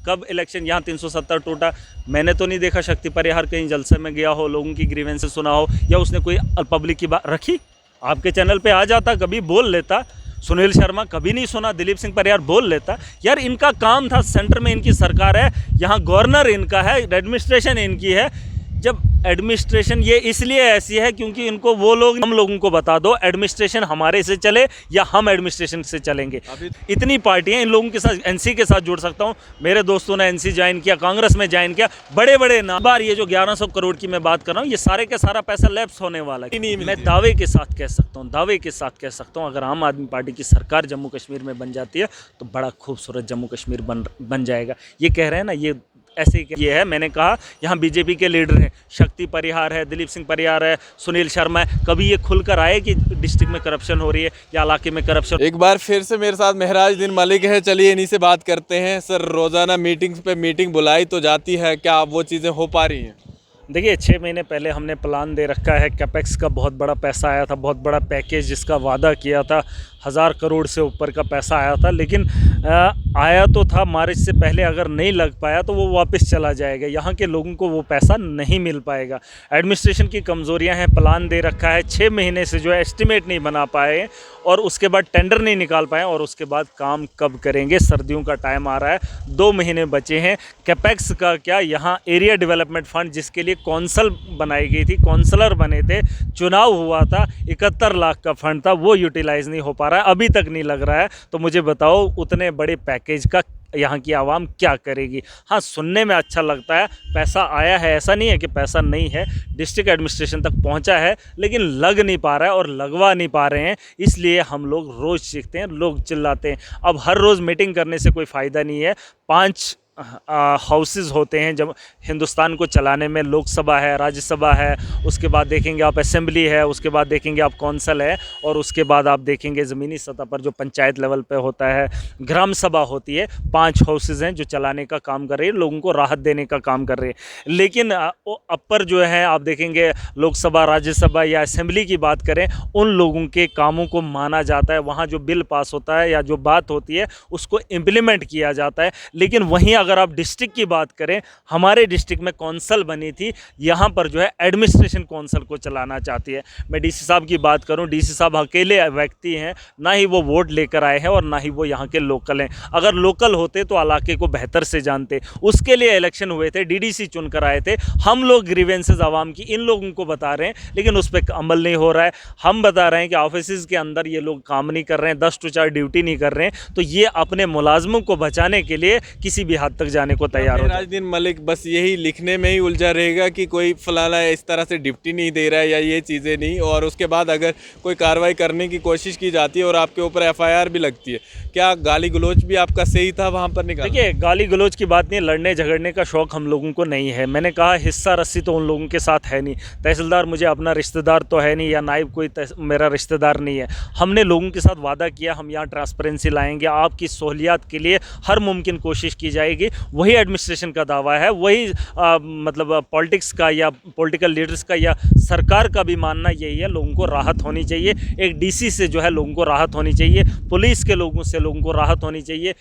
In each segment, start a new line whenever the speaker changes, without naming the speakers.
कब इलेक्शन यहाँ 370 टूटा? मैंने तो नहीं देखा शक्ति परिहार कहीं जलसे में गया हो, लोगों की ग्रीवेंसेस सुना हो, या उसने कोई पब्लिक की बात रखी। आपके चैनल पे आ जाता, कभी बोल लेता। सुनील शर्मा कभी नहीं सुना, दिलीप सिंह परिहार बोल लेता। यार इनका काम था, सेंटर में इनकी सरकार है, यहाँ गवर्नर इनका है, एडमिनिस्ट्रेशन इनकी है। जब एडमिनिस्ट्रेशन ये इसलिए ऐसी है क्योंकि इनको वो लोग, हम लोगों को बता दो एडमिनिस्ट्रेशन हमारे से चले या हम एडमिनिस्ट्रेशन से चलेंगे। इतनी पार्टियां, इन लोगों के साथ एनसी के साथ जोड़ सकता हूं। मेरे दोस्तों ने एनसी ज्वाइन किया, कांग्रेस में ज्वाइन किया, बड़े बड़े नाम। बार ये जो 1100 करोड़ की मैं बात कर रहा हूँ, ये सारे का सारा पैसा लैप्स होने वाला है। मैं दावे के साथ कह सकता हूँ, दावे के साथ कह सकता हूँ, अगर आम आदमी पार्टी की सरकार जम्मू कश्मीर में बन जाती है तो बड़ा खूबसूरत जम्मू कश्मीर बन जाएगा। ये कह रहे हैं ना, ये ऐसे ही ये है। मैंने कहा यहाँ बीजेपी के लीडर हैं, शक्ति परिहार है, दिलीप सिंह परिहार है, सुनील शर्मा है, कभी ये खुलकर आए कि डिस्ट्रिक्ट में करप्शन हो रही है या इलाके में करप्शन।
एक बार फिर से मेरे साथ महराजुद्दीन मलिक है, चलिए इन्हीं से बात करते हैं। सर, रोज़ाना मीटिंग्स पे मीटिंग बुलाई तो जाती है, क्या वो चीज़ें हो पा रही हैं?
देखिए 6 महीने पहले हमने प्लान दे रखा है, कैपेक्स का बहुत बड़ा पैसा आया था, बहुत बड़ा पैकेज जिसका वादा किया था, 1000 करोड़ से ऊपर का पैसा आया था, लेकिन आया तो था, मार्च से पहले अगर नहीं लग पाया तो वो वापस चला जाएगा। यहाँ के लोगों को वो पैसा नहीं मिल पाएगा। एडमिनिस्ट्रेशन की कमज़ोरियाँ हैं, प्लान दे रखा है, 6 महीने से जो है एस्टिमेट नहीं बना पाए और उसके बाद टेंडर नहीं निकाल पाए, और उसके बाद काम कब करेंगे? सर्दियों का टाइम आ रहा है, 2 महीने बचे हैं। कैपेक्स का क्या, यहाँ एरिया डेवलपमेंट फंड जिसके लिए कौंसल बनाई गई थी, कौंसलर बने थे, चुनाव हुआ था, 71 लाख का फंड था, वो यूटिलाइज़ नहीं हो पा रहा है, अभी तक नहीं लग रहा है। तो मुझे बताओ उतने बड़े पैकेज का यहाँ की आवाम क्या करेगी? हाँ, सुनने में अच्छा लगता है, पैसा आया है, ऐसा नहीं है कि पैसा नहीं है, डिस्ट्रिक्ट एडमिनिस्ट्रेशन तक पहुँचा है, लेकिन लग नहीं पा रहा है और लगवा नहीं पा रहे हैं। इसलिए हम लोग रोज़ सीखते हैं, लोग चिल्लाते हैं। अब हर रोज़ मीटिंग करने से कोई फ़ायदा नहीं है। 5 हाउसेस होते हैं जब हिंदुस्तान को चलाने में, लोकसभा है, राज्यसभा है, उसके बाद देखेंगे आप असेंबली है, उसके बाद देखेंगे आप कौंसल है, और उसके बाद आप देखेंगे ज़मीनी सतह पर जो पंचायत लेवल पे होता है, ग्राम सभा होती है। 5 हाउसेस हैं जो चलाने का काम कर रही है, लोगों को राहत देने का काम कर रही है। लेकिन अपर जो है आप देखेंगे लोकसभा, राज्यसभा या असेंबली की बात करें, उन लोगों के कामों को माना जाता है, वहाँ जो बिल पास होता है या जो बात होती है उसको इम्प्लीमेंट किया जाता है। लेकिन वहीं अगर आप डिस्ट्रिक्ट की बात करें, हमारे डिस्ट्रिक्ट में कौंसल बनी थी, यहाँ पर जो है एडमिनिस्ट्रेशन कौंसल को चलाना चाहती है। मैं डीसी साहब की बात करूँ, डीसी साहब अकेले व्यक्ति हैं, ना ही वो वोट लेकर आए हैं और ना ही वो यहाँ के लोकल हैं। अगर लोकल होते तो इलाके को बेहतर से जानते, उसके लिए इलेक्शन हुए थे, डीडीसी चुनकर आए थे। हम लोग ग्रीवेंसेस आवाम की इन लोगों को बता रहे हैं, लेकिन उस पर अमल नहीं हो रहा है। हम बता रहे हैं कि ऑफिस के अंदर ये लोग काम नहीं कर रहे हैं, 10 to 4 ड्यूटी नहीं कर रहे हैं, तो ये अपने मुलाजमों को बचाने के लिए किसी भी हद तक जाने को तैयार हो।
महराजुद्दीन मलिक बस यही लिखने में ही उलझा रहेगा कि कोई फलाना इस तरह से डिप्टी नहीं दे रहा है या ये चीज़ें नहीं, और उसके बाद अगर कोई कार्रवाई करने की कोशिश की जाती है और आपके ऊपर एफआईआर भी लगती है, क्या गाली गलौज भी आपका सही था वहाँ पर निकाला?
देखिए गाली गलौज की बात नहीं, लड़ने झगड़ने का शौक़ हम लोगों को नहीं है। मैंने कहा हिस्सा रस्सी तो उन लोगों के साथ है नहीं, तहसीलदार मुझे अपना रिश्तेदार तो है नहीं, या नायब कोई मेरा रिश्तेदार नहीं है। हमने लोगों के साथ वादा किया, हम यहाँ ट्रांसपेरेंसी लाएंगे, आपकी सहूलियात के लिए हर मुमकिन कोशिश की जाएगी। वही एडमिनिस्ट्रेशन का दावा है, वही मतलब पॉलिटिक्स का या पॉलिटिकल लीडर्स का या सरकार का भी मानना यही है, लोगों को राहत होनी चाहिए। एक डीसी से जो है लोगों को राहत होनी चाहिए, पुलिस के लोगों से लोगों को राहत होनी चाहिए,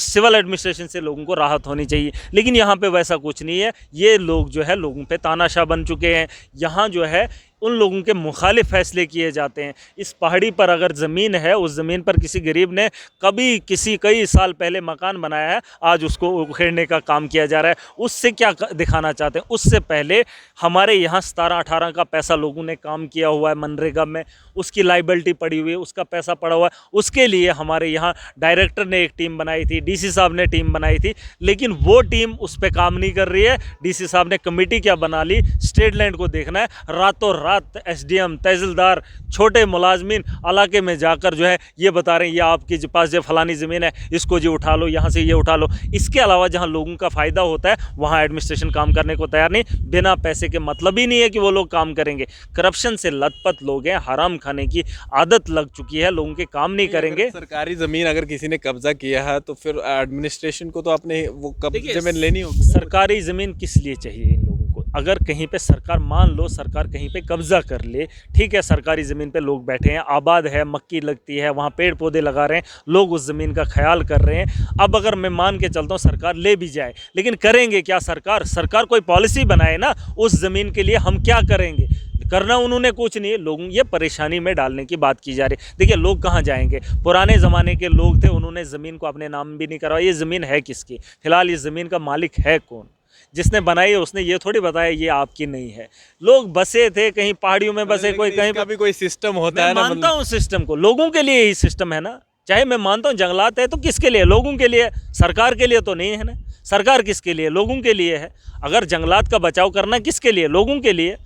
सिविल एडमिनिस्ट्रेशन से लोगों को राहत होनी चाहिए। लेकिन यहाँ पे वैसा कुछ नहीं है। ये लोग जो है लोगों पे तानाशाह बन चुके हैं। यहाँ जो है उन लोगों के मुखालिफ फैसले किए जाते हैं। इस पहाड़ी पर अगर ज़मीन है, उस ज़मीन पर किसी गरीब ने कभी कई साल पहले मकान बनाया है, आज उसको उखेड़ने का काम किया जा रहा है। उससे क्या दिखाना चाहते हैं? उससे पहले हमारे यहाँ 17-18 का पैसा लोगों ने काम किया हुआ है मनरेगा में, उसकी लाइबिलिटी पड़ी हुई है, उसका पैसा पड़ा हुआ है। उसके लिए हमारे यहाँ डायरेक्टर ने एक टीम बनाई थी, डीसी साहब ने टीम बनाई थी, लेकिन वो टीम उस पर काम नहीं कर रही है। डीसी साहब ने कमेटी क्या बना ली, स्टेट लैंड को देखना है, रातों रात एसडीएम, तहसीलदार, छोटे मुलाजमीन इलाके में जाकर जो है ये बता रहे हैं, ये आपके पास जो फलानी ज़मीन है इसको जी उठा लो, यहाँ से ये उठा लो। इसके अलावा जहाँ लोगों का फ़ायदा होता है वहाँ एडमिनिस्ट्रेशन काम करने को तैयार नहीं। बिना पैसे के मतलब ही नहीं है कि वो लोग काम करेंगे। करप्शन से लथपथ लोग हैं, हराम खाने की आदत लग चुकी है, लोगों के काम नहीं करेंगे।
सरकारी ज़मीन अगर किसी ने कब्जा किया है तो फिर एडमिनिस्ट्रेशन को तो अपने वो कब्जे में लेनी होगी।
सरकारी ज़मीन किस लिए चाहिए इन लोगों को? अगर कहीं पे सरकार, मान लो सरकार कहीं पे कब्जा कर ले, ठीक है, सरकारी ज़मीन पे लोग बैठे हैं, आबाद है, मक्की लगती है, वहाँ पेड़ पौधे लगा रहे हैं, लोग उस ज़मीन का ख्याल कर रहे हैं। अब अगर मैं मान के चलता हूँ सरकार ले भी जाए, लेकिन करेंगे क्या? सरकार कोई पॉलिसी बनाए ना उस ज़मीन के लिए, हम क्या करेंगे? करना उन्होंने कुछ नहीं है, लोगों ये परेशानी में डालने की बात की जा रही है। देखिए लोग कहाँ जाएंगे? पुराने ज़माने के लोग थे, उन्होंने ज़मीन को अपने नाम भी नहीं करवाया। ये ज़मीन है किसकी? फिलहाल ये ज़मीन का मालिक है कौन? जिसने बनाई है उसने ये थोड़ी बताया ये आपकी नहीं है। लोग बसे थे, कहीं पहाड़ियों में बसे, कोई कहीं
का भी कोई सिस्टम होता है
मैं
ना,
मानता हूँ सिस्टम को, लोगों के लिए ही सिस्टम है ना। चाहे मैं मानता हूँ जंगलात है तो किसके लिए? लोगों के लिए, सरकार के लिए तो नहीं है ना। सरकार किसके लिए? लोगों के लिए है। अगर जंगलात का बचाव करना किसके लिए? लोगों के लिए,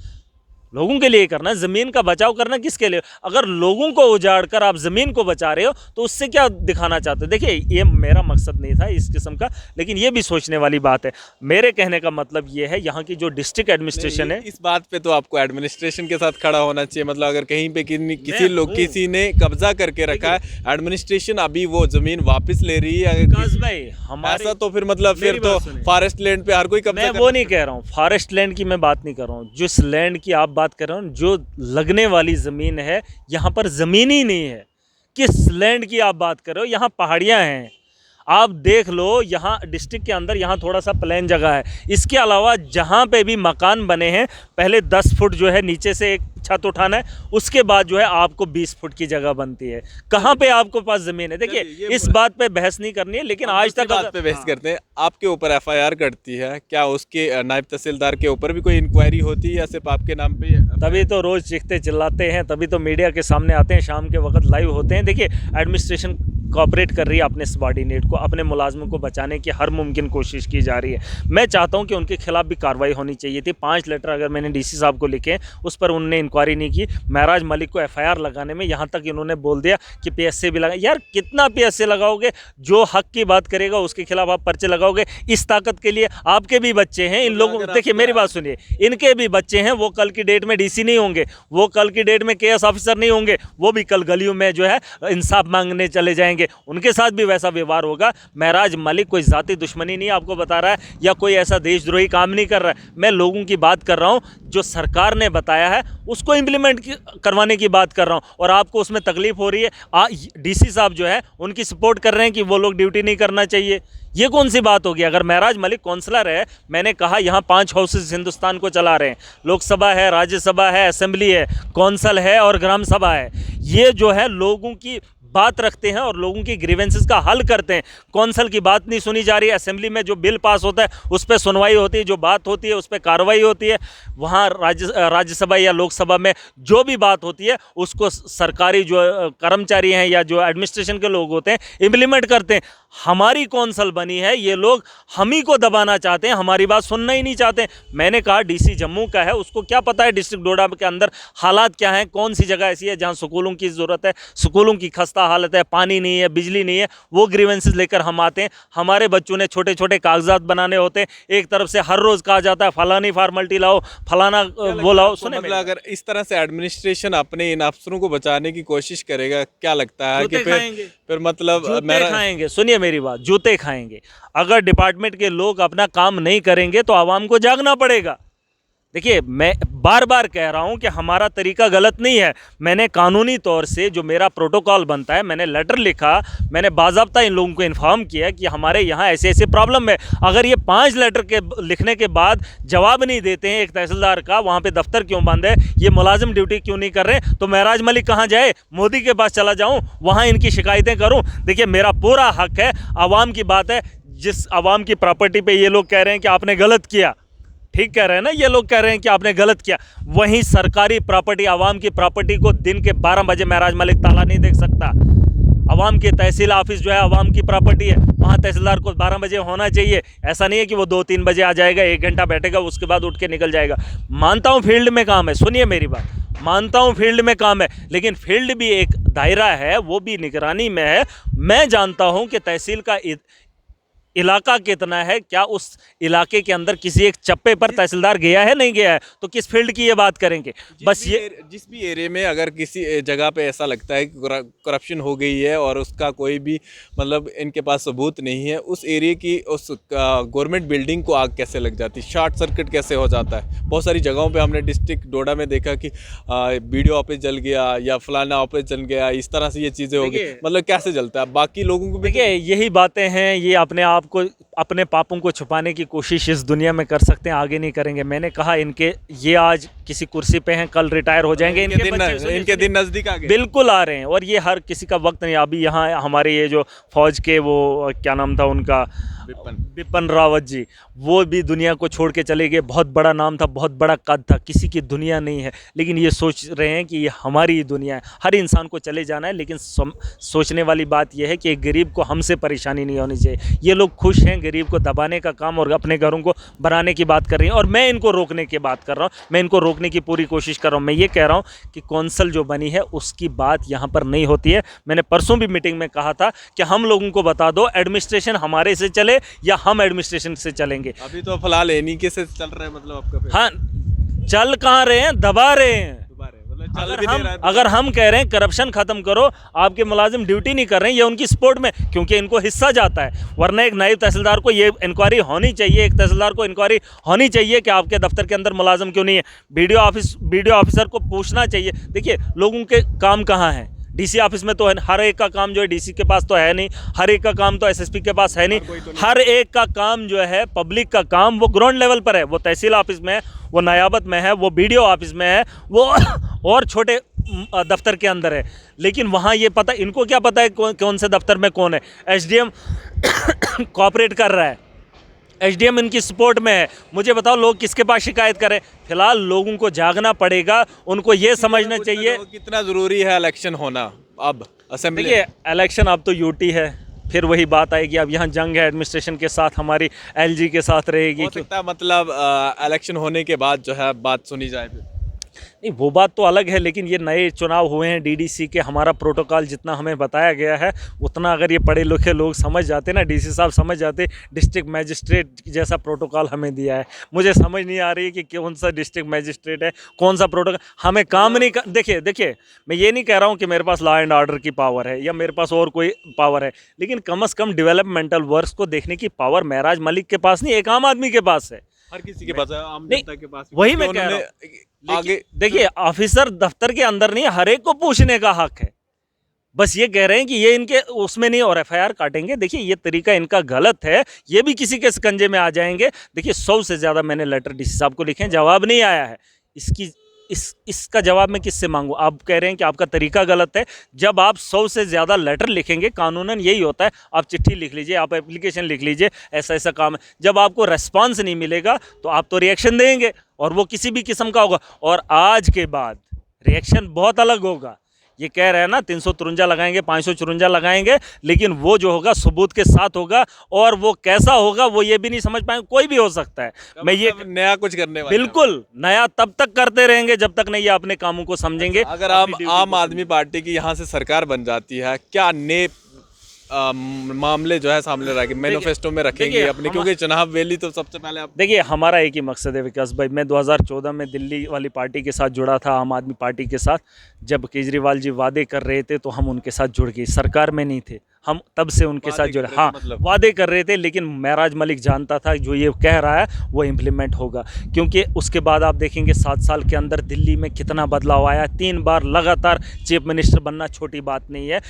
लोगों के लिए करना। ज़मीन का बचाव करना किसके लिए? अगर लोगों को उजाड़ कर आप ज़मीन को बचा रहे हो तो उससे क्या दिखाना चाहते हो? देखिए ये मेरा मकसद नहीं था इस किस्म का, लेकिन ये भी सोचने वाली बात है। मेरे कहने का मतलब ये है, यहाँ की जो डिस्ट्रिक्ट एडमिनिस्ट्रेशन है,
इस बात पे तो आपको एडमिनिस्ट्रेशन के साथ खड़ा होना चाहिए। मतलब अगर कहीं पे किसी ने कब्जा करके रखा है, एडमिनिस्ट्रेशन अभी वो जमीन वापस ले रही है,
विकास भाई हमारे,
ऐसा तो फिर मतलब फिर तो फॉरेस्ट लैंड पे हर कोई कब्जा
मैं वो नहीं कह रहा हूँ, फॉरेस्ट लैंड की मैं बात नहीं कर रहा हूँ। जिस लैंड की आप बात कर रहे हो, जो लगने वाली ज़मीन है, यहाँ पर ज़मीन ही नहीं है। किस लैंड की आप बात कर रहे हो? यहाँ पहाड़ियाँ हैं, आप देख लो। यहाँ डिस्ट्रिक्ट के अंदर यहाँ थोड़ा सा प्लेन जगह है। इसके अलावा जहाँ पे भी मकान बने हैं, पहले 10 फुट जो है नीचे से एक छत उठाना है, उसके बाद जो है आपको 20 फुट की जगह बनती है। कहाँ पे आपको पास ज़मीन है? देखिए इस बात पे बहस नहीं करनी है, लेकिन आज तक
बात पे बहस करते हैं। आपके ऊपर एफआईआर कटती है, क्या उसके नायब तहसीलदार के ऊपर भी कोई इंक्वायरी होती है या सिर्फ आपके नाम पे?
तभी तो रोज़ चीखते चिल्लाते हैं, तभी तो मीडिया के सामने आते हैं, शाम के वक्त लाइव होते हैं। देखिए एडमिनिस्ट्रेशन कोऑपरेट कर रही है अपने सबॉर्डिनेट को, अपने मुलाजमों को बचाने की हर मुमकिन कोशिश की जा रही है। मैं चाहता हूं कि उनके खिलाफ भी कार्रवाई होनी चाहिए थी। 5 लेटर अगर मैंने डीसी साहब को लिखे, उस पर उन्होंने इंक्वायरी नहीं की। महराज मलिक को एफआईआर लगाने में यहाँ तक इन्होंने बोल दिया कि पीएसए भी लगा। यार कितना पीएसए लगाओगे? जो हक की बात करेगा उसके खिलाफ आप पर्चे लगाओगे? इस ताकत के लिए आपके भी बच्चे हैं इन लोगों, देखिए मेरी बात सुनिए, इनके भी बच्चे हैं, वो कल की डेट में डीसी नहीं होंगे, वो कल की डेट में केएस ऑफिसर नहीं होंगे, वो भी कल गलियों में जो है इंसाफ मांगने चले जाएंगे, उनके साथ भी वैसा व्यवहार होगा। महराज मलिक कोई ज़ाती दुश्मनी नहीं आपको बता रहा है या कोई ऐसा देशद्रोही काम नहीं कर रहा है। मैं लोगों की बात कर रहा हूँ, जो सरकार ने बताया है उसको इम्प्लीमेंट करवाने की बात कर रहा हूँ, और आपको उसमें तकलीफ हो रही है। डीसी साहब जो है उनकी सपोर्ट कर रहे हैं कि वो लोग ड्यूटी नहीं करना चाहिए। ये कौन सी बात होगी? अगर महराज मलिक काउंसलर है, मैंने कहा यहाँ 5 हाउसेस हिंदुस्तान को चला रहे हैं, लोकसभा है, राज्यसभा है, असेंबली है, कौंसल है और ग्राम सभा है। ये जो है लोगों की बात रखते हैं और लोगों की ग्रीवेंसेस का हल करते हैं। कौंसल की बात नहीं सुनी जा रही है, असेंबली में जो बिल पास होता है उस पर सुनवाई होती है, जो बात होती है उस पर कार्रवाई होती है। वहाँ राज्यसभा या लोकसभा में जो भी बात होती है उसको सरकारी जो कर्मचारी हैं या जो एडमिनिस्ट्रेशन के लोग होते हैं इम्प्लीमेंट करते हैं। हमारी कौंसल बनी है, ये लोग हम ही को दबाना चाहते हैं, हमारी बात सुनना ही नहीं चाहते। मैंने कहा डीसी जम्मू का है, उसको क्या पता है डिस्ट्रिक्ट डोडा के अंदर हालात क्या हैं, कौन सी जगह ऐसी है जहां स्कूलों की ज़रूरत है, स्कूलों की खस्ता हालत है, पानी नहीं है, बिजली नहीं है। वो ग्रीवेंसेस लेकर हम आते हैं। हमारे बच्चों ने छोटे छोटे कागजात बनाने होते हैं, एक तरफ से हर रोज़ कहा जाता है फलानी फॉर्मेलिटी लाओ, फलाना वो लाओ। सुने,
मतलब अगर इस तरह से एडमिनिस्ट्रेशन अपने इन अफसरों को बचाने की कोशिश करेगा, क्या लगता है कि फिर मतलब
जूते खाएंगे? सुनिए मेरी बात, जूते खाएंगे। अगर डिपार्टमेंट के लोग अपना काम नहीं करेंगे तो आवाम को जागना पड़ेगा। देखिए मैं बार बार कह रहा हूं कि हमारा तरीका गलत नहीं है। मैंने कानूनी तौर से जो मेरा प्रोटोकॉल बनता है, मैंने लेटर लिखा, मैंने बाज़ाब्ता इन लोगों को इन्फॉर्म किया कि हमारे यहाँ ऐसे ऐसे प्रॉब्लम है। अगर ये 5 लेटर के लिखने के बाद जवाब नहीं देते हैं एक तहसीलदार का, वहाँ पे दफ्तर क्यों बंद है, ये मुलाजिम ड्यूटी क्यों नहीं कर रहे, तो महराज मलिक कहाँ जाए? मोदी के पास चला जाऊँ, वहाँ इनकी शिकायतें करूँ? देखिए मेरा पूरा हक है, आवाम की बात है। जिस आवाम की प्रॉपर्टी पर ये लोग कह रहे हैं कि आपने गलत किया, ठीक कह रहे हैं ना, ये लोग कह रहे हैं कि आपने गलत किया, वहीं सरकारी प्रॉपर्टी, आवाम की प्रॉपर्टी को दिन के 12 बजे महराज मलिक ताला नहीं देख सकता। आवाम की तहसील ऑफिस जो है आवाम की प्रॉपर्टी है, वहाँ तहसीलदार को 12 बजे होना चाहिए। ऐसा नहीं है कि वो 2-3 बजे आ जाएगा, 1 घंटा बैठेगा, उसके बाद उठ के निकल जाएगा। मानता हूँ फील्ड में काम है, सुनिए मेरी बात, मानता हूँ फील्ड में काम है, लेकिन फील्ड भी एक दायरा है, वो भी निगरानी में है। मैं जानता हूँ कि तहसील का इलाका कितना है, क्या उस इलाके के अंदर किसी एक चप्पे पर तहसीलदार गया है, नहीं गया है, तो किस फील्ड की ये बात करेंगे। बस ये
जिस भी एरिया में अगर किसी जगह पे ऐसा लगता है कि करप्शन हो गई है और उसका कोई भी मतलब इनके पास सबूत नहीं है, उस एरिया की उस गवर्नमेंट बिल्डिंग को आग कैसे लग जाती है, शॉर्ट सर्किट कैसे हो जाता है। बहुत सारी जगहों पे हमने डिस्ट्रिक्ट डोडा में देखा कि बीडीओ ऑफिस जल गया या फलाना ऑफिस जल गया, इस तरह से ये चीज़ें हो गई। मतलब कैसे जलता है, बाकी लोगों को भी
देखिए यही बातें हैं, ये अपने आप को, अपने पापों को छुपाने की कोशिश इस दुनिया में कर सकते हैं, आगे नहीं करेंगे। मैंने कहा इनके, ये आज किसी कुर्सी पे हैं, कल रिटायर हो जाएंगे,
इनके दिन नज़दीक आ गए,
बिल्कुल आ रहे हैं, और ये हर किसी का वक्त नहीं। अभी यहाँ हमारे ये जो फौज के वो क्या नाम था उनका, बिपिन रावत जी, वो भी दुनिया को छोड़ के चले गए। बहुत बड़ा नाम था, बहुत बड़ा कद था, किसी की दुनिया नहीं है, लेकिन ये सोच रहे हैं कि ये हमारी दुनिया है। हर इंसान को चले जाना है, लेकिन सोचने वाली बात यह है कि एक गरीब को हमसे परेशानी नहीं होनी चाहिए। ये लोग खुश हैं गरीब को दबाने का काम और अपने घरों को बनाने की बात कर रही हैं, और मैं इनको रोकने की बात कर रहा हूँ, मैं इनको रोकने की पूरी कोशिश कर रहा हूँ। मैं ये कह रहा हूँ कि कौंसल जो बनी है उसकी बात यहाँ पर नहीं होती है। मैंने परसों भी मीटिंग में कहा था कि हम लोगों को बता दो एडमिनिस्ट्रेशन हमारे से चले या हम एडमिनिस्ट्रेशन से चलेंगे।
अभी तो फिलहाल इन्हीं के से चल रहा है, मतलब आपका
हाँ, चल कहाँ रहे हैं, दबा रहे हैं। अगर हम कह रहे हैं करप्शन खत्म करो, आपके मुलाजिम ड्यूटी नहीं कर रहे हैं, ये उनकी सपोर्ट में, क्योंकि इनको हिस्सा जाता है। वरना एक नायब तहसीलदार को ये इंक्वायरी होनी चाहिए, एक तहसीलदार को इंक्वायरी होनी चाहिए कि आपके दफ्तर के अंदर मुलाजिम क्यों नहीं है। वीडियो ऑफिसर को पूछना चाहिए। देखिए लोगों के काम कहाँ हैं, डीसी ऑफिस में तो है, हर एक का काम जो है डीसी के पास तो है नहीं, हर एक का काम तो एसएसपी के पास है नहीं, हर एक का काम जो है पब्लिक का काम वो ग्राउंड लेवल पर है, वो तहसील ऑफिस में है, वो नायाबत में है, वो बीडीओ ऑफिस में है, वो और छोटे दफ्तर के अंदर है। लेकिन वहाँ ये पता, इनको क्या पता है कौन से दफ्तर में कौन है। एसडीएम कोऑपरेट कर रहा है, एसडीएम इनकी सपोर्ट में है। मुझे बताओ लोग किसके पास शिकायत करें। फिलहाल लोगों को जागना पड़ेगा, उनको ये समझना चाहिए
कितना ज़रूरी है इलेक्शन होना। अब असेंबली,
देखिए इलेक्शन अब तो यूटी है, फिर वही बात आएगी। अब यहाँ जंग है एडमिनिस्ट्रेशन के साथ, हमारी एलजी के साथ रहेगी।
हो सकता है मतलब इलेक्शन होने के बाद जो है बात सुनी जाए फिर।
नहीं वो बात तो अलग है, लेकिन ये नए चुनाव हुए हैं डीडीसी के, हमारा प्रोटोकॉल जितना हमें बताया गया है उतना अगर ये पढ़े लिखे लोग समझ जाते ना, डीसी साहब समझ जाते, डिस्ट्रिक्ट मैजिस्ट्रेट जैसा प्रोटोकॉल हमें दिया है। मुझे समझ नहीं आ रही कि कौन सा डिस्ट्रिक्ट मैजिस्ट्रेट है, कौन सा प्रोटोकॉल, हमें काम नहीं कर। देखिए मैं ये नहीं कह रहा हूँ कि मेरे पास लॉ एंड ऑर्डर की पावर है या मेरे पास और कोई पावर है, लेकिन कम से कम डेवलपमेंटल वर्क्स को देखने की पावर महराज मलिक के पास नहीं, एक आम आदमी के पास है।
हर किसी के पास है, आम जनता के पास।
वही मैं कह रहा हूं। आगे देखिए ऑफिसर दफ्तर के अंदर नहीं, हर एक को पूछने का हक है। बस ये कह रहे हैं कि ये इनके उसमें नहीं और एफआईआर काटेंगे। देखिए ये तरीका इनका गलत है, ये भी किसी के शिकंजे में आ जाएंगे। देखिए 100 से ज़्यादा मैंने लेटर डीसी साहब को लिखे, जवाब नहीं आया है। इसका जवाब मैं किससे मांगूं? आप कह रहे हैं कि आपका तरीका गलत है। जब आप 100 से ज़्यादा लेटर लिखेंगे, कानूनन यही होता है, आप चिट्ठी लिख लीजिए, आप एप्लीकेशन लिख लीजिए, ऐसा ऐसा काम है। जब आपको रेस्पॉन्स नहीं मिलेगा तो आप तो रिएक्शन देंगे, और वो किसी भी किस्म का होगा। और आज के बाद रिएक्शन बहुत अलग होगा। ये कह रहे हैं ना 353 लगाएंगे, 554 लगाएंगे, लेकिन वो जो होगा सबूत के साथ होगा, और वो कैसा होगा वो ये भी नहीं समझ पाएंगे, कोई भी हो सकता है। मैं ये
नया कुछ करने वाला,
बिल्कुल नया तब तक करते रहेंगे जब तक नहीं ये अपने कामों को समझेंगे।
अगर आम आदमी पार्टी की यहाँ से सरकार बन जाती है, क्या नए मामले जो है सामने रखेंगे, मैनिफेस्टो में रखेंगे अपने, क्योंकि चुनाव वैली तो सबसे पहले आप
देखिए हमारा एक ही मकसद है विकास भाई। मैं 2014 में दिल्ली वाली पार्टी के साथ जुड़ा था, आम आदमी पार्टी के साथ। जब केजरीवाल जी वादे कर रहे थे तो हम उनके साथ जुड़ गए, सरकार में नहीं थे हम, तब से उनके साथ जुड़े। हाँ वादे कर रहे थे, लेकिन महराज मलिक जानता था जो ये कह रहा है वो इम्प्लीमेंट होगा। क्योंकि उसके बाद आप देखेंगे 7 साल के अंदर दिल्ली में कितना बदलाव आया। 3 बार लगातार चीफ मिनिस्टर बनना छोटी बात नहीं है।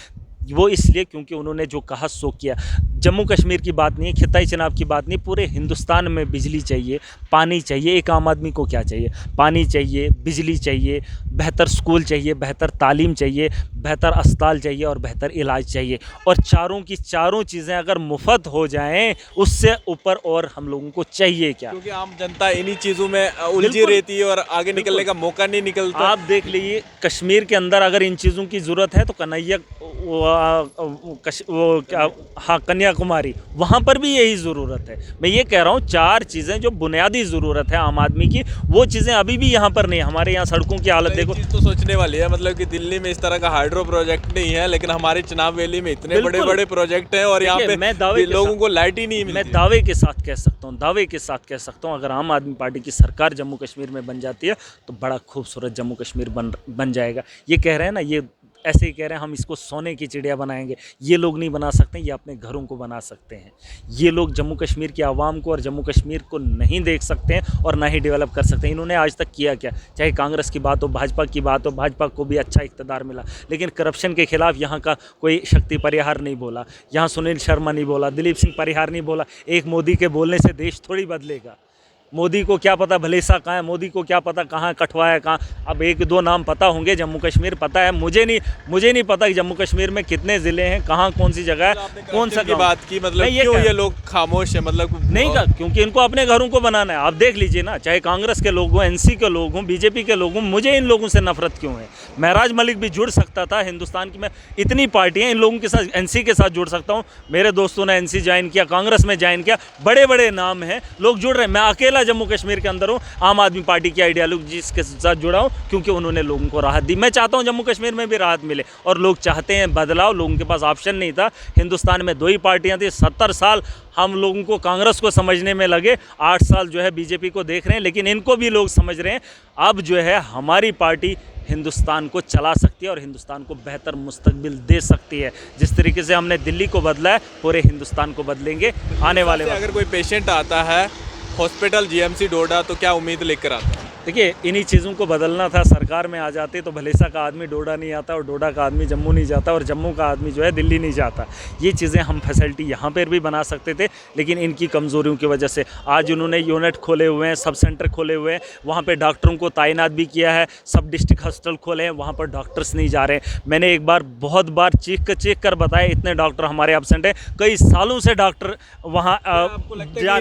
वो इसलिए क्योंकि उन्होंने जो कहा सो किया। जम्मू कश्मीर की बात नहीं है, खिताई चुनाव की बात नहीं, पूरे हिंदुस्तान में बिजली चाहिए, पानी चाहिए। एक आम आदमी को क्या चाहिए? पानी चाहिए, बिजली चाहिए, बेहतर स्कूल चाहिए, बेहतर तालीम चाहिए, बेहतर अस्पताल चाहिए और बेहतर इलाज चाहिए। और चारों की चारों चीज़ें अगर मुफ्त हो जाएं, उससे ऊपर और हम लोगों को चाहिए क्या?
क्योंकि आम जनता इन्हीं चीज़ों में उलझी रहती है और आगे निकलने का मौका नहीं निकलता।
आप देख लीजिए कश्मीर के अंदर अगर इन चीज़ों की ज़रूरत है तो कन्हैया वो क्या, हाँ कन्या कन्याकुमारी, वहाँ पर भी यही ज़रूरत है। मैं ये कह रहा हूँ 4 चीज़ें जो बुनियादी ज़रूरत है आम आदमी की, वो चीज़ें अभी भी यहाँ पर नहीं। हमारे यहाँ सड़कों की हालत देखो।
चीज़ तो सोचने वाली है, मतलब कि दिल्ली में इस तरह का हाइड्रो प्रोजेक्ट नहीं है, लेकिन हमारे चुनाव वैली में इतने बड़े बड़े प्रोजेक्ट हैं और यहाँ पे लोगों को लाइट ही नहीं मिलती।
मैं दावे के साथ कह सकता हूँ अगर आम आदमी पार्टी की सरकार जम्मू कश्मीर में बन जाती है तो बड़ा खूबसूरत जम्मू कश्मीर बन जाएगा। ये कह रहे हैं ना, ये ऐसे ही कह रहे हैं हम इसको सोने की चिड़िया बनाएंगे, ये लोग नहीं बना सकते, ये अपने घरों को बना सकते हैं। ये लोग जम्मू कश्मीर की आवाम को और जम्मू कश्मीर को नहीं देख सकते हैं और ना ही डेवलप कर सकते हैं। इन्होंने आज तक किया क्या? चाहे कांग्रेस की बात हो, भाजपा की बात हो, भाजपा को भी अच्छा इक़्तिदार मिला, लेकिन करप्शन के खिलाफ यहाँ का कोई शक्ति परिहार नहीं बोला, यहाँ सुनील शर्मा नहीं बोला, दिलीप सिंह परिहार नहीं बोला। एक मोदी के बोलने से देश थोड़ी बदलेगा। मोदी को क्या पता भलेसा कहाँ है, मोदी को क्या पता कहाँ कठवा है कहाँ। अब 1-2 नाम पता होंगे, जम्मू कश्मीर पता है, मुझे नहीं पता कि जम्मू कश्मीर में कितने ज़िले हैं, कहाँ कौन सी जगह है, कौन सा
की बात की, मतलब क्यों ये लोग खामोश है? मतलब
नहीं का, क्योंकि इनको अपने घरों को बनाना है। आप देख लीजिए ना, चाहे कांग्रेस के लोग हों, एनसी के लोग हों, बीजेपी के लोग हों, मुझे इन लोगों से नफरत क्यों है? महराज मलिक भी जुड़ सकता था हिंदुस्तान की, मैं इतनी पार्टियाँ इन लोगों के साथ, एनसी के साथ जुड़ सकता हूँ। मेरे दोस्तों ने एनसी ज्वाइन किया, कांग्रेस में ज्वाइन किया, बड़े बड़े नाम हैं, लोग जुड़ रहे हैं। मैं अकेला जम्मू कश्मीर के अंदर हूं, आम आदमी पार्टी की आइडियोलॉजी के साथ जुड़ा हूं, क्योंकि उन्होंने लोगों को राहत दी। मैं चाहता हूं जम्मू कश्मीर में भी राहत मिले, और लोग चाहते हैं बदलाव। लोगों के पास ऑप्शन नहीं था। हिंदुस्तान में 2 ही पार्टियां थी। 70 साल हम लोगों को कांग्रेस को समझने में लगे, 8 साल जो है बीजेपी को देख रहे हैं, लेकिन इनको भी लोग समझ रहे हैं। अब जो है हमारी पार्टी हिंदुस्तान को चला सकती है और हिंदुस्तान को बेहतर मुस्तकबिल दे सकती है। जिस तरीके से हमने दिल्ली को बदला है, पूरे हिंदुस्तान को बदलेंगे आने वाले वक्त।
अगर कोई पेशेंट आता है हॉस्पिटल जीएमसी डोडा तो क्या उम्मीद लेकर आता है?
देखिए, इन्हीं चीज़ों को बदलना था। सरकार में आ जाते तो भलेसा का आदमी डोडा नहीं आता, और डोडा का आदमी जम्मू नहीं जाता, और जम्मू का आदमी जो है दिल्ली नहीं जाता। ये चीज़ें हम फैसिलिटी यहाँ पर भी बना सकते थे, लेकिन इनकी कमज़ोरियों की वजह से आज उन्होंने यूनिट खोले हुए हैं, सब सेंटर खोले हुए हैं, वहाँ पर डॉक्टरों को तैनात भी किया है। सब डिस्ट्रिक्ट हॉस्पिटल खोले हैं, वहाँ पर डॉक्टर्स नहीं जा रहे हैं। मैंने एक बार बहुत बार चीख कर बताया, इतने डॉक्टर हमारे एब्सेंट हैं। कई सालों से डॉक्टर वहाँ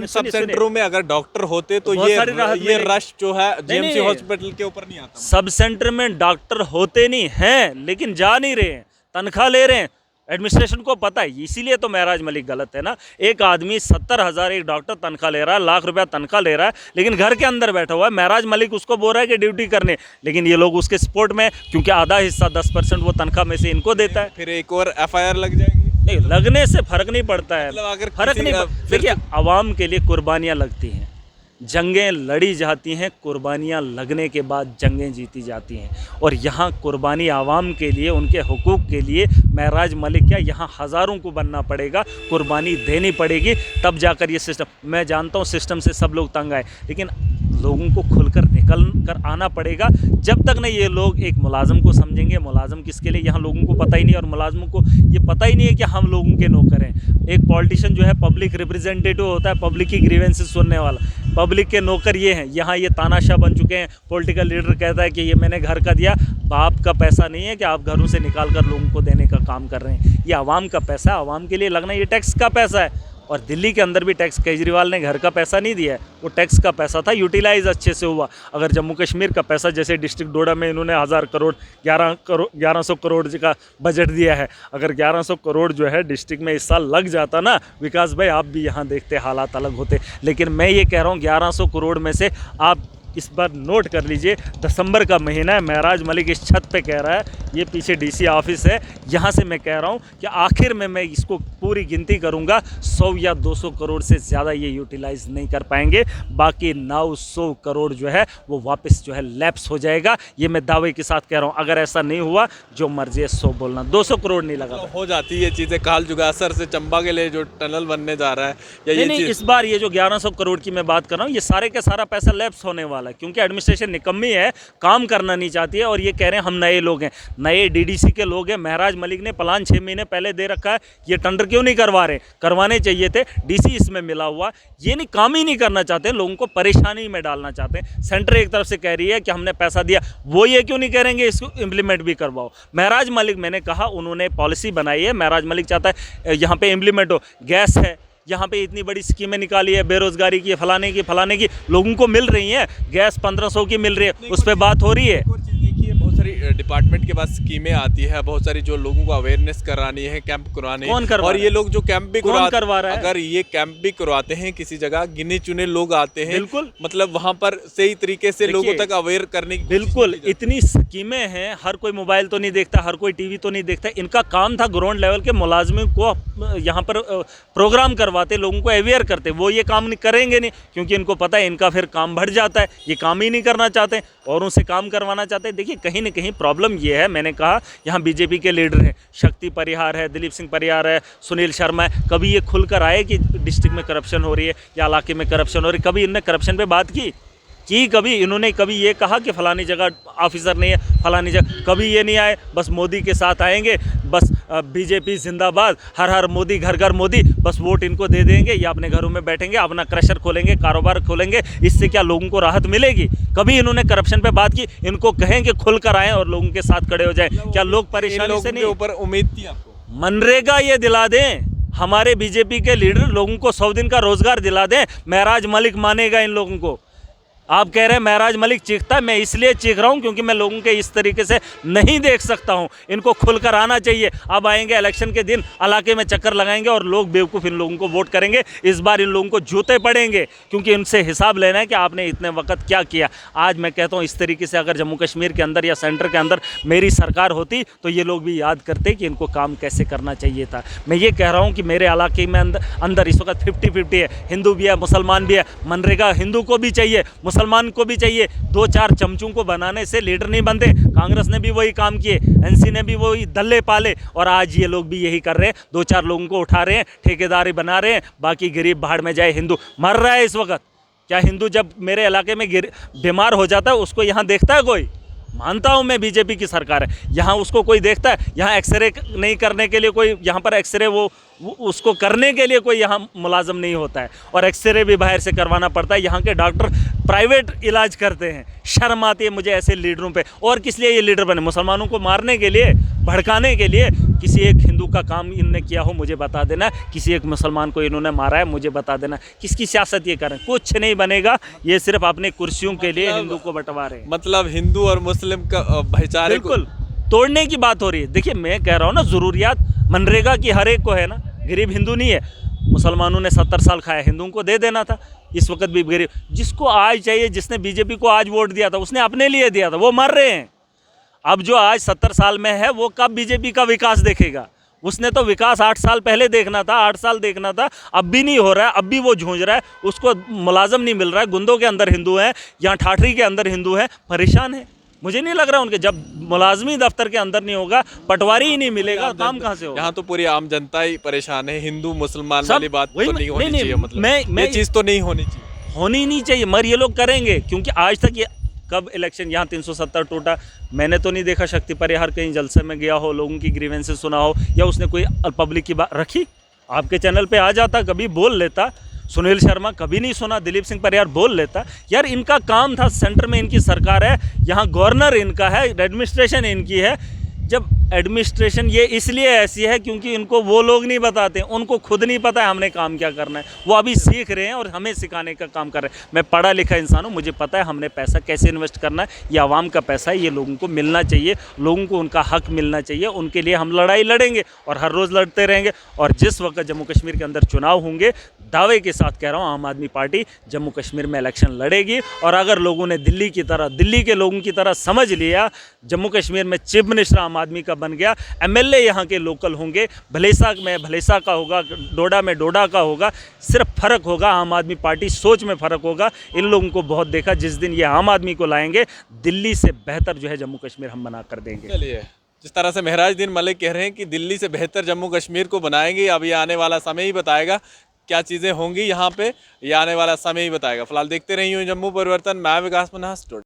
सब सेंटरों में अगर डॉक्टर होते तो ये रश जो है जीएमसी हॉस्पिटल के ऊपर नहीं आता।
सब सेंटर में डॉक्टर होते नहीं हैं, लेकिन जा नहीं रहे हैं, तनख्वाह ले रहे हैं। एडमिनिस्ट्रेशन को पता है, इसीलिए तो महराज मलिक गलत है ना। एक आदमी 70,000 एक डॉक्टर तनख्वाह ले रहा है, लाख रुपया तनख्वाह ले रहा है, लेकिन घर के अंदर बैठा हुआ है। महराज मलिक उसको बोल रहा है कि ड्यूटी करने, लेकिन ये लोग उसके सपोर्ट में, क्योंकि आधा हिस्सा 10% वो तनख्वाह में से इनको देता है।
फिर एक और FIR लग जाएगी।
नहीं, लगने से फर्क नहीं पड़ता है,
मतलब अगर
फर्क नहीं। देखिए, आवाम के लिए कुर्बानियाँ लगती हैं, जंगें लड़ी जाती हैं, कुर्बानियाँ लगने के बाद जंगें जीती जाती हैं। और यहाँ कुर्बानी आवाम के लिए, उनके हुकूक के लिए महराज मलिक क्या, यहाँ हज़ारों को बनना पड़ेगा, कुर्बानी देनी पड़ेगी, तब जाकर ये सिस्टम। मैं जानता हूँ सिस्टम से सब लोग तंग आए, लेकिन लोगों को खुलकर निकल कर आना पड़ेगा। जब तक न ये लोग एक मुलाजम को समझेंगे, मुलाजम किसके लिए, यहाँ लोगों को पता ही नहीं, और मुलाजमों को ये पता ही नहीं है कि हम लोगों के नौकर हैं। एक पॉलिटिशियन जो है पब्लिक रिप्रेजेंटेटिव होता है, पब्लिक की ग्रीवेंसेस सुनने वाला। पब्लिक के नौकर ये हैं। यहाँ ये तानाशाह बन चुके हैं। पॉलिटिकल लीडर कहता है कि ये मैंने घर का दिया, बाप का पैसा नहीं है कि आप घरों से निकाल कर लोगों को देने का काम कर रहे हैं। ये आवाम का पैसा है, आवाम के लिए लगना, ये टैक्स का पैसा है। और दिल्ली के अंदर भी टैक्स, केजरीवाल ने घर का पैसा नहीं दिया है, वो टैक्स का पैसा था, यूटिलाइज अच्छे से हुआ। अगर जम्मू कश्मीर का पैसा, जैसे डिस्ट्रिक्ट डोडा में इन्होंने 1000 करोड़ 1100 करोड़ का बजट दिया है, अगर 1100 करोड़ जो है डिस्ट्रिक्ट में इस साल लग जाता ना विकास भाई, आप भी यहाँ देखते हालात अलग होते। लेकिन मैं ये कह रहा हूँ 1100 करोड़ में से आप इस बार नोट कर लीजिए, दिसंबर का महीना है, महराज मलिक इस छत पे कह रहा है, ये पीछे DC ऑफिस है, यहाँ से मैं कह रहा हूँ कि आखिर में मैं इसको पूरी गिनती करूँगा, 100 या 200 करोड़ से ज़्यादा ये यूटिलाइज़ नहीं कर पाएंगे। बाकी 900 करोड़ जो है वो वापस जो है लैप्स हो जाएगा। ये मैं दावे के साथ कह रहा हूँ। अगर ऐसा नहीं हुआ, जो मर्जी है 100 बोलना, 200 करोड़ नहीं लगा।
तो हो जाती है चीज़ें। काल जुगासर से चंबा के लिए जो टनल बनने जा रहा है, या ये
नहीं, इस बार ये जो 1100 करोड़ की मैं बात कर रहा हूँ, ये सारे का सारा पैसा लैप्स होने वाला है, क्योंकि एडमिनिस्ट्रेशन निकम्मी है, काम करना नहीं चाहती है। और ये कह रहे हैं हम नए लोग हैं, नए DDC के लोग हैं। महराज मलिक ने प्लान 6 महीने पहले दे रखा है, ये टेंडर क्यों नहीं करवा रहे? करवाने चाहिए थे। DC इसमें मिला हुआ, ये नहीं, काम ही नहीं करना चाहते, लोगों को परेशानी में डालना चाहते हैं। सेंटर एक तरफ से कह रही है कि हमने पैसा दिया, वो ये क्यों नहीं करेंगे इसको इम्प्लीमेंट भी करवाओ। महराज मलिक, मैंने कहा, उन्होंने पॉलिसी बनाई है, महराज मलिक चाहता है यहाँ पे इम्प्लीमेंट हो। गैस है, यहाँ पे इतनी बड़ी स्कीमें निकाली है, बेरोजगारी की, फलाने की, लोगों को मिल रही है। गैस 1500 की मिल रही है, उस पर बात हो रही है।
सारी डिपार्टमेंट के पास स्कीमें आती है, बहुत सारी जो लोगों को अवेयरनेस करानी है, कैंप करवाने
कौन करवा
और
रहा
ये
है?
लोग जो कैंप भी
कौन करवा रहा है?
अगर ये कैंप भी करवाते हैं किसी जगह, गिने चुने लोग आते हैं,
बिल्कुल।
मतलब वहां पर सही तरीके से लोगों
देखिए,
तक अवेयर करने की कोशिश
बिल्कुल
की जाती है।
इतनी स्कीमें हैं, हर कोई मोबाइल तो नहीं देखता, हर कोई टीवी तो नहीं देखता। इनका काम था ग्राउंड लेवल के मुलाजमिन को यहाँ पर प्रोग्राम करवाते, लोगों को अवेयर करते। वो ये काम नहीं करेंगे नहीं, क्योंकि इनको पता है इनका फिर काम बढ़ जाता है। ये काम ही नहीं करना चाहते, औरों से काम करवाना चाहते हैं। देखिए कहीं ना कहीं प्रॉब्लम ये है, मैंने कहा यहाँ बीजेपी के लीडर हैं, शक्ति परिहार है, दिलीप सिंह परिहार है, सुनील शर्मा है। कभी ये खुलकर आए कि डिस्ट्रिक्ट में करप्शन हो रही है या इलाके में करप्शन हो रही है? कभी इनने करप्शन पे बात की? कभी इन्होंने कभी ये कहा कि फलानी जगह ऑफिसर नहीं है, फलानी जगह? कभी ये नहीं आए, बस मोदी के साथ आएंगे, बस बीजेपी जिंदाबाद, हर हर मोदी, घर घर मोदी, बस वोट इनको दे देंगे या अपने घरों में बैठेंगे, अपना क्रशर खोलेंगे, कारोबार खोलेंगे। इससे क्या लोगों को राहत मिलेगी? कभी इन्होंने करप्शन पे बात की? इनको कहें कि खुलकर आएँ और लोगों के साथ खड़े हो जाएं। क्या लोग परेशानी से नहीं?
ऊपर उम्मीद थी आपको?
मनरेगा ये दिला दें, हमारे बीजेपी के लीडर लोगों को 100 दिन का रोजगार दिला दें। महराज मलिक मानेगा इन लोगों को। आप कह रहे हैं महराज मलिक चीखता है, मैं इसलिए चीख रहा हूं क्योंकि मैं लोगों के इस तरीके से नहीं देख सकता हूं। इनको खुलकर आना चाहिए। अब आएंगे इलेक्शन के दिन, इलाके में चक्कर लगाएंगे और लोग बेवकूफ़ इन लोगों को वोट करेंगे। इस बार इन लोगों को जूते पड़ेंगे, क्योंकि इनसे हिसाब लेना है कि आपने इतने वक्त क्या किया। आज मैं कहता हूँ इस तरीके से अगर जम्मू कश्मीर के अंदर या सेंटर के अंदर मेरी सरकार होती तो ये लोग भी याद करते कि इनको काम कैसे करना चाहिए था। मैं ये कह रहा हूँ कि मेरे इलाके में अंदर इस वक्त 50-50 है, हिंदू भी है, मुसलमान भी है। मनरेगा हिंदू को भी चाहिए, मुसलमान को भी चाहिए। 2-4 चमचों को बनाने से लीडर नहीं बनते। कांग्रेस ने भी वही काम किए, एनसी ने भी वही दल्ले पाले, और आज ये लोग भी यही कर रहे हैं। 2-4 लोगों को उठा रहे हैं, ठेकेदारी बना रहे हैं, बाकी गरीब बाहर में जाए। हिंदू मर रहा है इस वक्त। क्या हिंदू जब मेरे इलाके में बीमार हो जाता है उसको यहाँ देखता है कोई? मानता हूँ मैं बीजेपी की सरकार है, यहाँ उसको कोई देखता है? यहाँ एक्सरे नहीं करने के लिए कोई, यहाँ पर एक्सरे वो उसको करने के लिए कोई यहाँ मुलाजम नहीं होता है, और एक्सरे भी बाहर से करवाना पड़ता है। यहाँ के डॉक्टर प्राइवेट इलाज करते हैं। शर्म आती है मुझे ऐसे लीडरों पे। और किस लिए ये लीडर बने? मुसलमानों को मारने के लिए, भड़काने के लिए? किसी एक हिंदू का काम इन्होंने किया हो मुझे बता देना, किसी एक मुसलमान को इन्होंने मारा है मुझे बता देना। किसकी सियासत ये करें? कुछ नहीं बनेगा। ये सिर्फ अपने कुर्सियों के लिए हिंदू को बंटवा रहे हैं।
मतलब हिंदू और मुस्लिम का भाईचारे को
बिल्कुल तोड़ने की बात हो रही है। देखिए मैं कह रहा हूँ ना, ज़रूरियात मनरेगा की हर एक को है ना। गरीब हिंदू नहीं है, मुसलमानों ने 70 साल खाया, हिंदुओं को दे देना था। इस वक्त भी गरीब, जिसको आज चाहिए, जिसने बीजेपी को आज वोट दिया था उसने अपने लिए दिया था, वो मर रहे हैं। अब जो आज 70 साल में है वो कब बीजेपी का विकास देखेगा? उसने तो विकास 8 साल पहले देखना था, 8 साल देखना था। अब भी नहीं हो रहा है, अब भी वो जूझ रहा है। उसको मुलाजम नहीं मिल रहा है। गुंदों के अंदर हिंदू हैं, यहाँ ठाठरी के अंदर हिंदू हैं, परेशान है। मुझे नहीं लग रहा उनके, जब मुलाजमी दफ्तर के अंदर नहीं होगा, पटवारी ही नहीं मिलेगा, काम कहाँ से होगा?
यहाँ तो पूरी आम जनता ही परेशान है। हिंदू मुसलमान वाली बात तो नहीं होनी
नहीं,
चाहिए। मतलब ये चीज़ तो नहीं होनी चाहिए,
होनी नहीं चाहिए, मगर ये लोग करेंगे। क्योंकि आज तक ये कब इलेक्शन यहाँ 370 टूटा, मैंने तो नहीं देखा शक्ति परिहार कहीं जलसे में गया हो, लोगों की ग्रीवेंसेस सुना हो, या उसने कोई पब्लिक की बात रखी। आपके चैनल पे आ जाता, कभी बोल लेता। सुनील शर्मा कभी नहीं सुना, दिलीप सिंह परिहार बोल लेता। यार इनका काम था, सेंटर में इनकी सरकार है, यहाँ गवर्नर इनका है, एडमिनिस्ट्रेशन इनकी है। जब एडमिनिस्ट्रेशन ये इसलिए ऐसी है क्योंकि इनको वो लोग नहीं बताते, उनको खुद नहीं पता है हमने काम क्या करना है। वो अभी सीख रहे हैं और हमें सिखाने का काम कर रहे हैं। मैं पढ़ा लिखा इंसान हूँ, मुझे पता है हमने पैसा कैसे इन्वेस्ट करना है। ये आवाम का पैसा है, ये लोगों को मिलना चाहिए, लोगों को उनका हक मिलना चाहिए। उनके लिए हम लड़ाई लड़ेंगे और हर रोज़ लड़ते रहेंगे। और जिस वक्त जम्मू कश्मीर के अंदर चुनाव होंगे, दावे के साथ कह रहा हूँ, आम आदमी पार्टी जम्मू कश्मीर में इलेक्शन लड़ेगी। और अगर लोगों ने दिल्ली के लोगों की तरह समझ लिया, जम्मू कश्मीर में चीफ मिनिस्टर आम आदमी का बन गया, एमएलए यहाँ के लोकल होंगे, भलेसा में भलेसा का होगा, डोडा में डोडा का होगा। सिर्फ फ़र्क होगा आम आदमी पार्टी सोच में फ़र्क होगा। इन लोगों को बहुत देखा, जिस दिन ये आम आदमी को लाएंगे, दिल्ली से बेहतर जो है जम्मू कश्मीर हम बना कर देंगे।
चलिए, जिस तरह से महराजुद्दीन मलिक कह रहे हैं कि दिल्ली से बेहतर जम्मू कश्मीर को बनाएंगे, अब ये आने वाला समय ही बताएगा क्या चीज़ें होंगी यहाँ पे, ये आने वाला समय ही बताएगा। फिलहाल देखते रहिए जम्मू परिवर्तन। मैं विकास मन्हास।